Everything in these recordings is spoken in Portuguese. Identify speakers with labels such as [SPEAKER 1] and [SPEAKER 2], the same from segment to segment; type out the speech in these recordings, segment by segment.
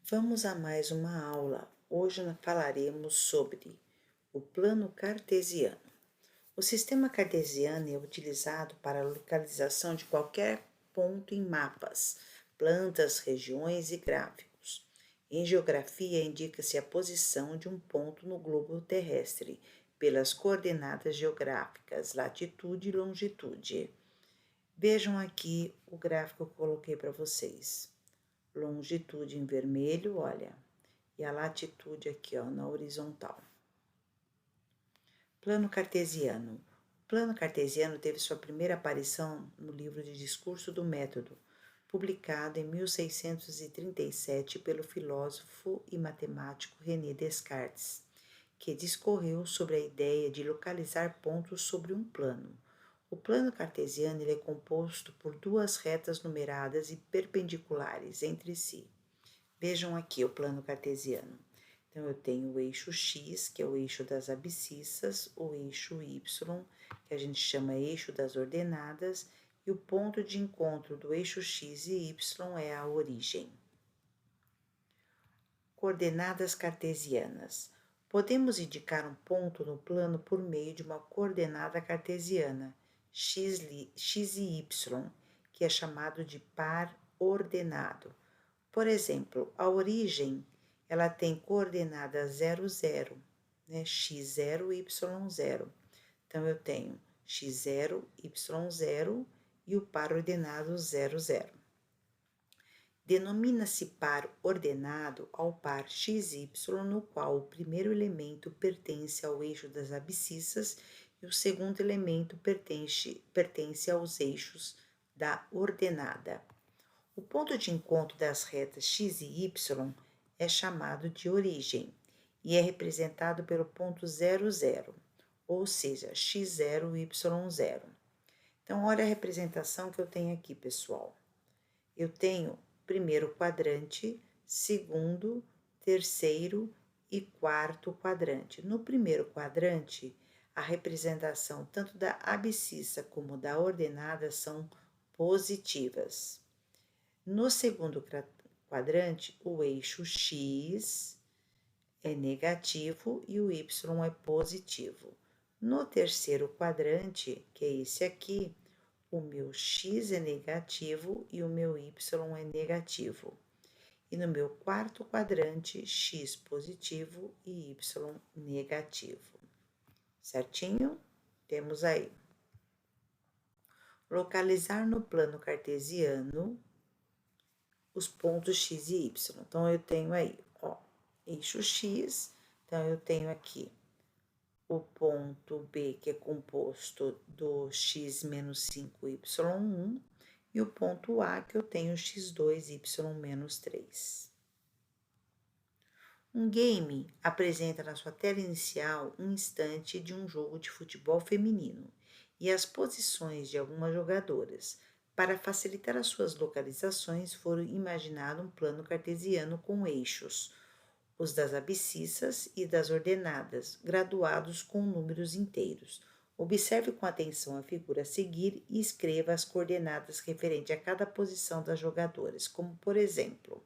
[SPEAKER 1] Vamos a mais uma aula. Hoje nós falaremos sobre o plano cartesiano. O sistema cartesiano é utilizado para a localização de qualquer ponto em mapas, plantas, regiões e gráficos. Em geografia, indica-se a posição de um ponto no globo terrestre pelas coordenadas geográficas, latitude e longitude. Vejam aqui o gráfico que eu coloquei para vocês. Longitude em vermelho, olha, e a latitude aqui, ó, na horizontal. Plano cartesiano. O plano cartesiano teve sua primeira aparição no livro de Discurso do Método, publicado em 1637 pelo filósofo e matemático René Descartes, que discorreu sobre a ideia de localizar pontos sobre um plano. O plano cartesiano é composto por duas retas numeradas e perpendiculares entre si. Vejam aqui o plano cartesiano. Então, eu tenho o eixo X, que é o eixo das abscissas, o eixo Y, que a gente chama eixo das ordenadas, e o ponto de encontro do eixo X e Y é a origem. Coordenadas cartesianas. Podemos indicar um ponto no plano por meio de uma coordenada cartesiana, x e y, que é chamado de par ordenado. Por exemplo, a origem, ela tem coordenada 0, 0, né? x0, y0. Então, eu tenho x0, y0 e o par ordenado 0, 0. Denomina-se par ordenado ao par xy, no qual o primeiro elemento pertence ao eixo das abscissas e o segundo elemento pertence aos eixos da ordenada. O ponto de encontro das retas x e y é chamado de origem e é representado pelo ponto 0, 0, ou seja, x0, y0. Então, olha a representação que eu tenho aqui, pessoal. Eu tenho primeiro quadrante, segundo, terceiro e quarto quadrante. No primeiro quadrante, a representação tanto da abscissa como da ordenada são positivas. No segundo quadrante, o eixo X é negativo e o Y é positivo. No terceiro quadrante, que é esse aqui, o meu X é negativo e o meu Y é negativo. E no meu quarto quadrante, X positivo e Y negativo. Certinho? Temos aí. Localizar no plano cartesiano os pontos X e Y. Então, eu tenho aí, ó, eixo X. Então, eu tenho aqui o ponto B, que é composto do x menos 5, y1, e o ponto A, que eu tenho x2, y menos 3. Um game apresenta na sua tela inicial um instante de um jogo de futebol feminino e as posições de algumas jogadoras. Para facilitar as suas localizações, foi imaginado um plano cartesiano com eixos, os das abscissas e das ordenadas, graduados com números inteiros. Observe com atenção a figura a seguir e escreva as coordenadas referentes a cada posição das jogadoras, como por exemplo,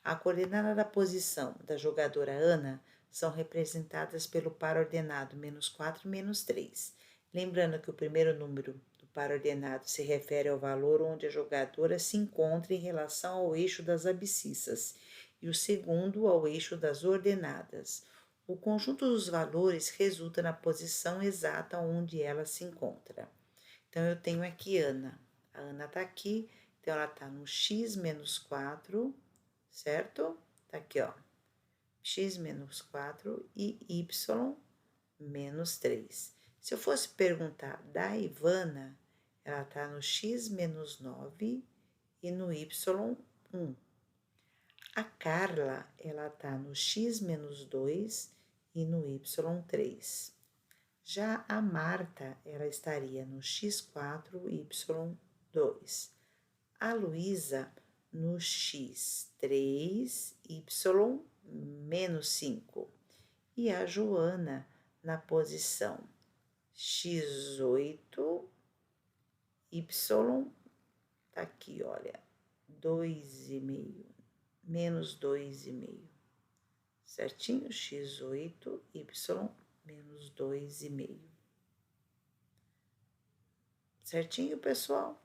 [SPEAKER 1] a coordenada da posição da jogadora Ana são representadas pelo par ordenado -4, -3. Lembrando que o primeiro número do par ordenado se refere ao valor onde a jogadora se encontra em relação ao eixo das abscissas e o segundo ao eixo das ordenadas. O conjunto dos valores resulta na posição exata onde ela se encontra. Então, eu tenho aqui Ana. A Ana está aqui, então ela está no x menos 4, certo? Tá aqui, ó. X menos 4 e Y menos 3. Se eu fosse perguntar da Ivana, ela tá no X menos 9 e no Y 1. A Carla, ela tá no X menos 2 e no Y 3. Já a Marta, ela estaria no X4, Y2. A Luísa, no X3, Y menos 5. E a Joana, na posição X8, Y, tá aqui, olha, 2,5. menos 2,5. Certinho? x8, y menos 2,5. Certinho, pessoal?